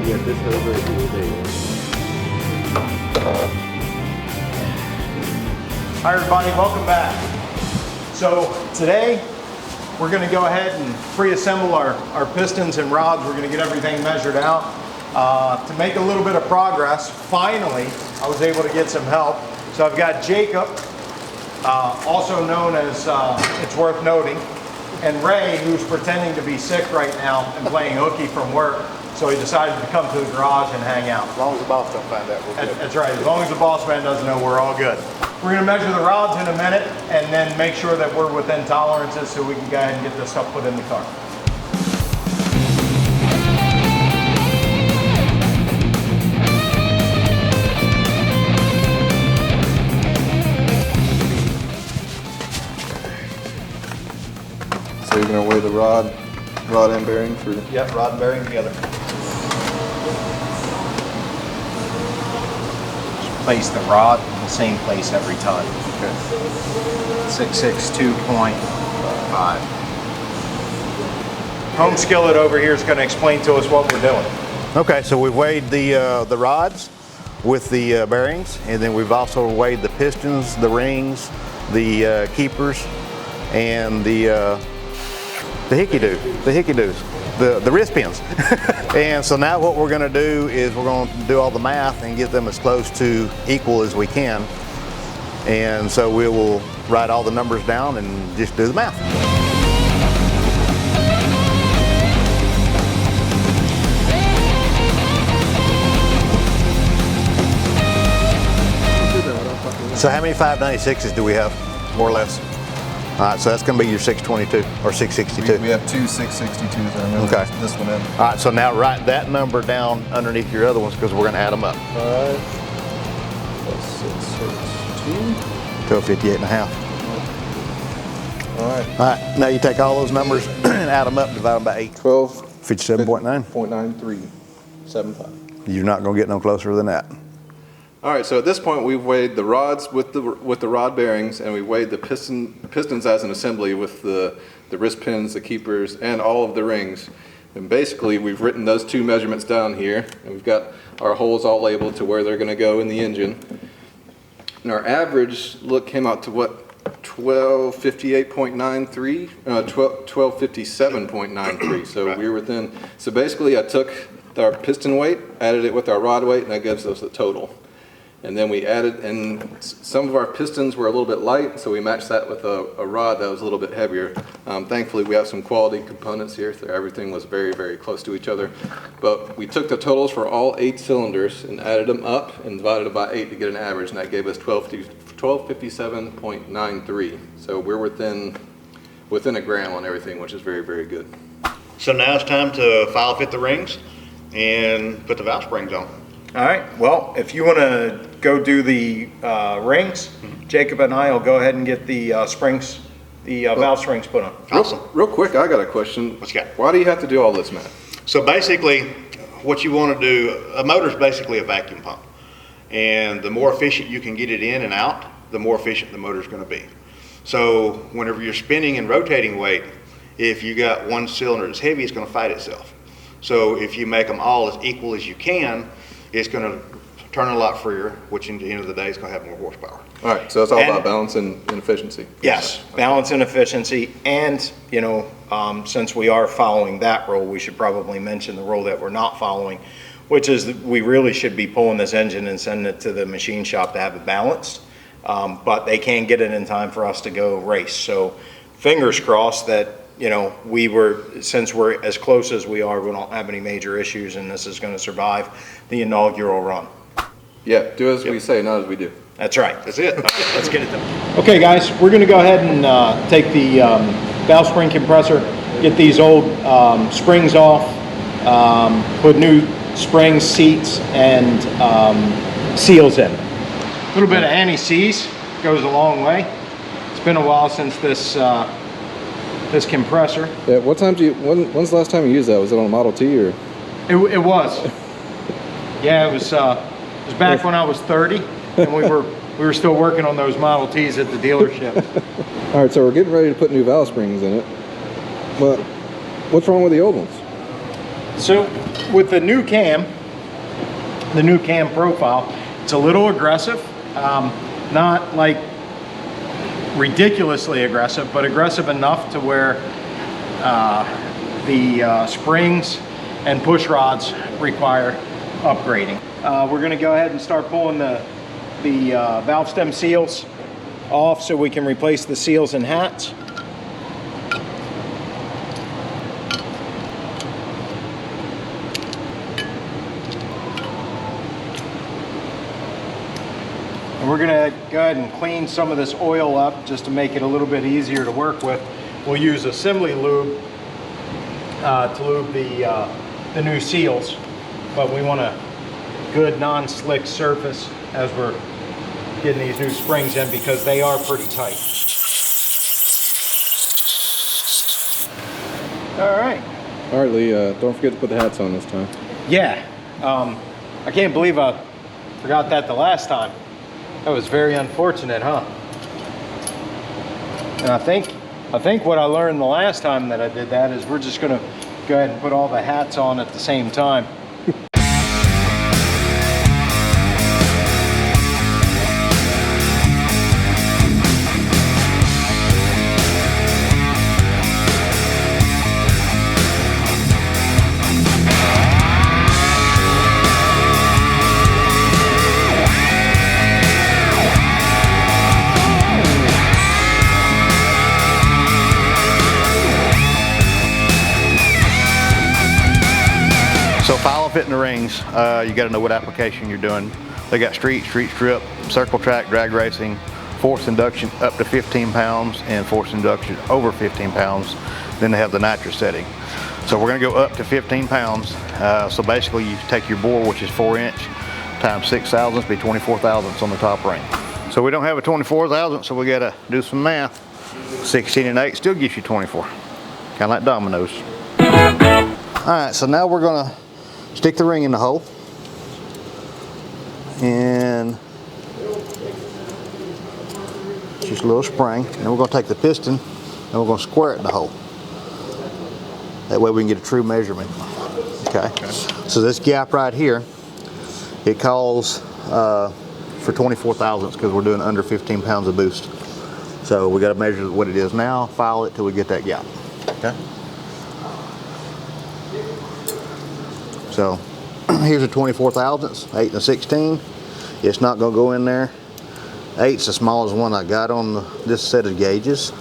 get this over here. Hi everybody, welcome back. So today we're going to go ahead and pre-assemble our pistons and rods. We're going to get everything measured out. To make a little bit of progress, finally I was able to get some help. So I've got Jacob, also known as It's Worth Noting, and Ray, who's pretending to be sick right now and playing hooky from work. So he decided to come to the garage and hang out. As long as the boss don't find out, we're good. That's right, as long as the boss man doesn't know, we're all good. We're gonna measure the rods in a minute and then make sure that we're within tolerances so we can go ahead and get this stuff put in the car. So you're gonna weigh the rod and bearing for? Yep, rod and bearing together. Just place the rod in the same place every time. Okay. 662.5. Home Skillet over here is going to explain to us what we're doing. Okay, so we've weighed the rods with the bearings, and then we've also weighed the pistons, the rings, the keepers, and the hickey-doos, the wrist pins. And so now what we're going to do is we're going to do all the math and get them as close to equal as we can. And so we will write all the numbers down and just do the math. So how many 596s do we have, more or less? All right, so that's going to be your 622 or 662. We have two 662s. I remember Okay. this one in. All right, so now write that number down underneath your other ones because we're going to add them up. 5 plus 662. 1258 and a half. All right. All right, now you take all those numbers and add them up, divide them by 8. 57.9. 0.9375. You're not going to get no closer than that. All right, so at this point we've weighed the rods with the rod bearings, and we weighed the pistons as an assembly with the wrist pins, the keepers, and all of the rings. And basically we've written those two measurements down here, and we've got our holes all labeled to where they're going to go in the engine. And our average look came out to what? 1258.93, 1257.93. So we were within. So basically I took our piston weight, added it with our rod weight, and that gives us the total. And then we added, and some of our pistons were a little bit light, so we matched that with a rod that was a little bit heavier. Thankfully, we have some quality components here, so everything was very, very close to each other. But we took the totals for all 8 cylinders and added them up and divided it by 8 to get an average, and that gave us 1257.93. So we're within a gram on everything, which is very, very good. So now it's time to file fit the rings and put the valve springs on. All right, well, if you want to go do the rings, Jacob and I will go ahead and get the springs, the valve springs put on. Awesome. Real quick, I got a question. What you got? Why do you have to do all this, Matt? So basically, what you want to do, a motor is basically a vacuum pump. And the more efficient you can get it in and out, the more efficient the motor is going to be. So whenever you're spinning and rotating weight, if you got one cylinder that's heavy, it's going to fight itself. So if you make them all as equal as you can, it's going to turn a lot freer, which in the end of the day is going to have more horsepower. All right, so it's all about balance and efficiency. Yes, balance and efficiency, and since we are following that rule, we should probably mention the rule that we're not following, which is that we really should be pulling this engine and sending it to the machine shop to have it balanced, but they can't get it in time for us to go race. So fingers crossed that since we're as close as we are, we don't have any major issues, and this is going to survive the inaugural run. Yeah, do as we say, not as we do. That's right. That's it. All right, let's get it done. Okay, guys, we're going to go ahead and take the valve spring compressor, get these old springs off, put new springs, seats, and seals in. A little bit of anti-seize goes a long way. It's been a while since this this compressor. Yeah, when's the last time you used that? Was it on a Model T or? It was. Yeah, it was back when I was 30, and we were still working on those Model Ts at the dealership. All right, so we're getting ready to put new valve springs in it. But what's wrong with the old ones? So with the new cam profile, it's a little aggressive, not like ridiculously aggressive, but aggressive enough to where the springs and push rods require upgrading. We're gonna go ahead and start pulling the valve stem seals off so we can replace the seals and hats. And we're gonna go ahead and clean some of this oil up just to make it a little bit easier to work with. We'll use assembly lube to lube the new seals, but we want a good non-slick surface as we're getting these new springs in because they are pretty tight. All right. All right, Lee, don't forget to put the hats on this time. Yeah, I can't believe I forgot that the last time. That was very unfortunate, huh? And I think what I learned the last time that I did that is we're just gonna go ahead and put all the hats on at the same time. So file fitting the rings, you got to know what application you're doing. They got street strip, circle track, drag racing, force induction up to 15 pounds and force induction over 15 pounds. Then they have the nitrous setting. So we're going to go up to 15 pounds. So basically you take your bore, which is 4 inch, times 6 thousandths, be 24 thousandths on the top ring. So we don't have a 24 thousandth, so we got to do some math. 16 and 8 still gives you 24. Kind of like dominoes. All right, so now we're going to stick the ring in the hole, and just a little spring. And we're going to take the piston and we're going to square it in the hole. That way we can get a true measurement. Okay. So this gap right here, it calls for 24 thousandths because we're doing under 15 pounds of boost. So we got to measure what it is now, file it till we get that gap. Okay. So here's a 24 thousandths, 8 and a 16. It's not going to go in there. 8's the smallest one I got on this set of gauges,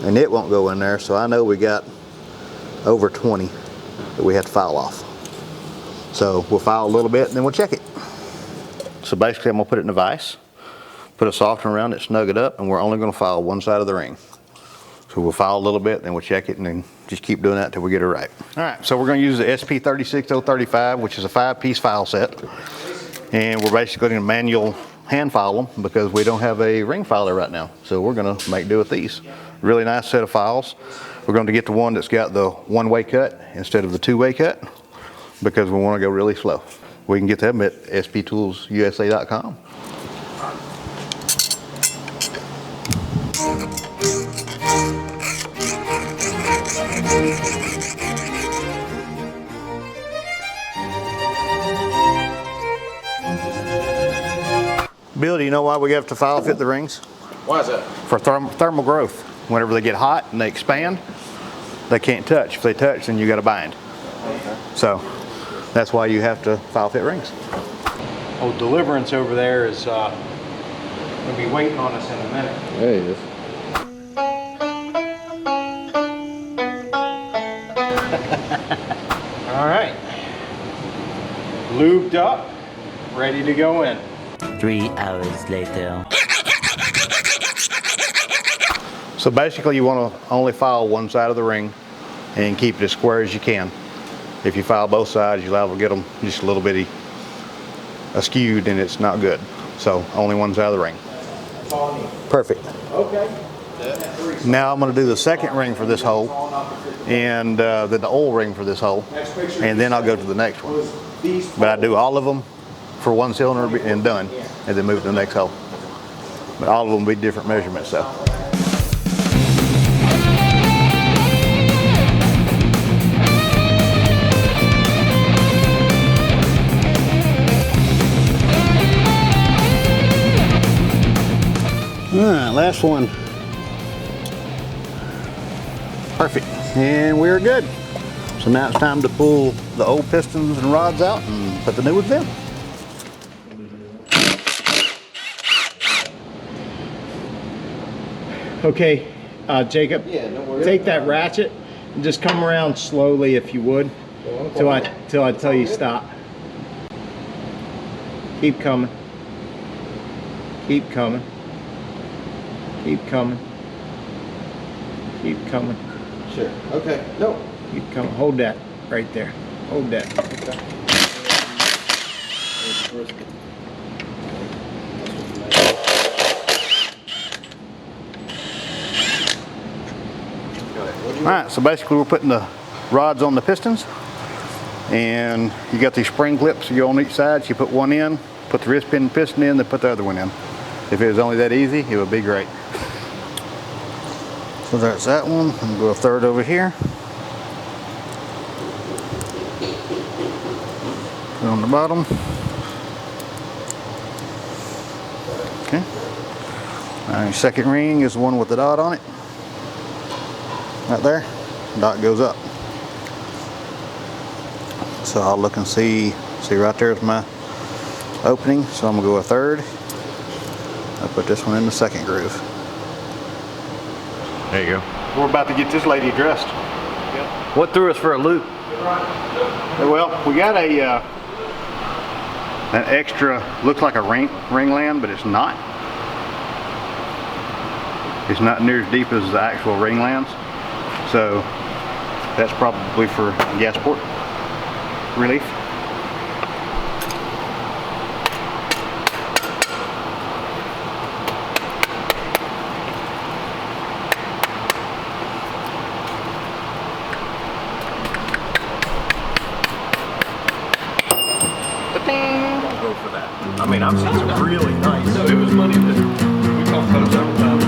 and it won't go in there. So I know we got over 20 that we have to file off. So we'll file a little bit and then we'll check it. So basically I'm going to put it in a vise, put a softener around it, snug it up, and we're only going to file one side of the ring. So we'll file a little bit, then we'll check it, and then just keep doing that until we get it right. All right, so we're going to use the SP36035, which is a 5-piece file set. And we're basically going to manual hand file them because we don't have a ring filer right now. So we're going to make do with these. Really nice set of files. We're going to get the one that's got the one-way cut instead of the two-way cut because we want to go really slow. We can get them at sptoolsusa.com. Bill, do you know why we have to file fit the rings? Why is that? For thermal growth. Whenever they get hot and they expand, they can't touch. If they touch, then you got to bind. Okay. So that's why you have to file fit rings. Oh, Deliverance over there is going to be waiting on us in a minute. There he is. All right. Lubed up, ready to go in. 3 hours later. So basically you want to only file one side of the ring and keep it as square as you can. If you file both sides, you'll liable to get them just a little bitty askewed and it's not good. So only one side of the ring. Perfect. Okay. Now I'm going to do the second ring for this hole and then the oil ring for this hole, and then I'll go to the next one. But I do all of them for one cylinder and done, and then move to the next hole. But all of them will be different measurements though. right, last one. Perfect, and we're good. So now it's time to pull the old pistons and rods out and put the new ones in. Okay, Jacob, take that ratchet and just come around slowly if you would, till I tell you stop. Keep coming. Keep coming. Keep coming. Keep coming. Sure. Okay. No. Keep coming. Hold that right there. Hold that. Okay. All right, so basically we're putting the rods on the pistons, and you got these spring clips you go on each side. So you put one in, put the wrist pin piston in, then put the other one in. If it was only that easy, it would be great. So that's that one. I'm gonna go a third over here. Put it on the bottom. Okay. All right, second ring is the one with the dot on it. Right there, dot goes up. So I'll look and see right there is my opening. So I'm gonna go a third. I'll put this one in the second groove. There you go. We're about to get this lady dressed. Yep. What threw us for a loop? Well, we got an extra, looks like a ringland, but it's not. It's not near as deep as the actual ringlands. So that's probably for gas port relief. Go for that. I mean, I've seen some really nice. No, it was money that we talked about several times.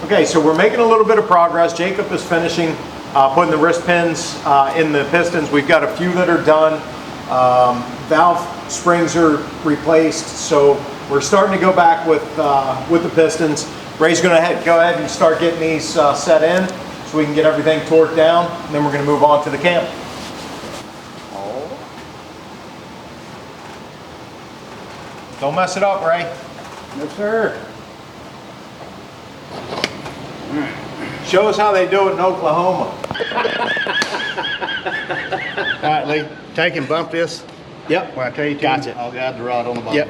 Okay, so we're making a little bit of progress. Jacob is finishing putting the wrist pins in the pistons. We've got a few that are done. Valve springs are replaced, so we're starting to go back with the pistons. Ray's going to go ahead and start getting these set in so we can get everything torqued down, and then we're going to move on to the camp. Don't mess it up, Ray. No, sir. Show us how they do it in Oklahoma. All right, Lee, take and bump this. Yep. When I tell you to, Gotcha. I'll guide the rod on the bottom. Yep.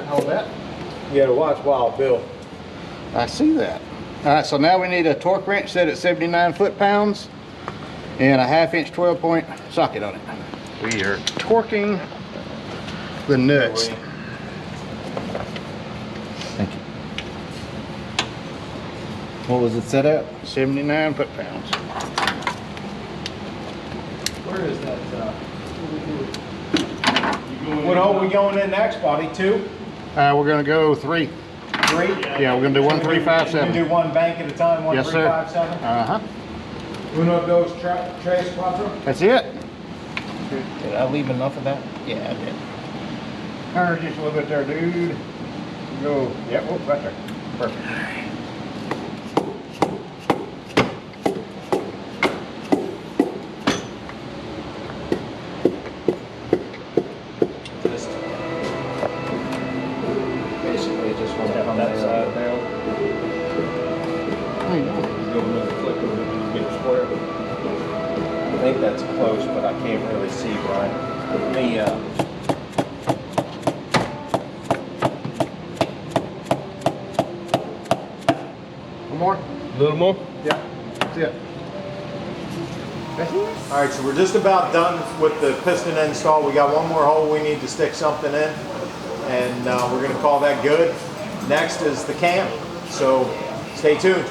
Hold that. You gotta watch Wild Bill. I see that. All right, so now we need a torque wrench set at 79 foot-pounds and a 1/2 inch 12-point socket on it. We are torquing the nuts. Thank you. What was it set at? 79 foot-pounds. Where is that? What hole we going in next, Bobby? 2? We're gonna go 3. 3? Yeah, we're gonna do 1, 3, 5, You 7. can do one bank at a time, 1, Yes, 3, sir. 5, 7? Uh-huh. Uno, dos, tres, cuatro? That's it. Did I leave enough of that? Yeah, I did. Turn just a little bit there, dude. Go. Yep, oh, right there. Perfect. Basically, just want to have that side down. How you doing? Go with the flicker, get it square. I think that's close, but I can't really see, Brian. Let me, A little more? Yeah. That's it. All right, so we're just about done with the piston install. We got one more hole we need to stick something in, and we're going to call that good. Next is the cam, so stay tuned.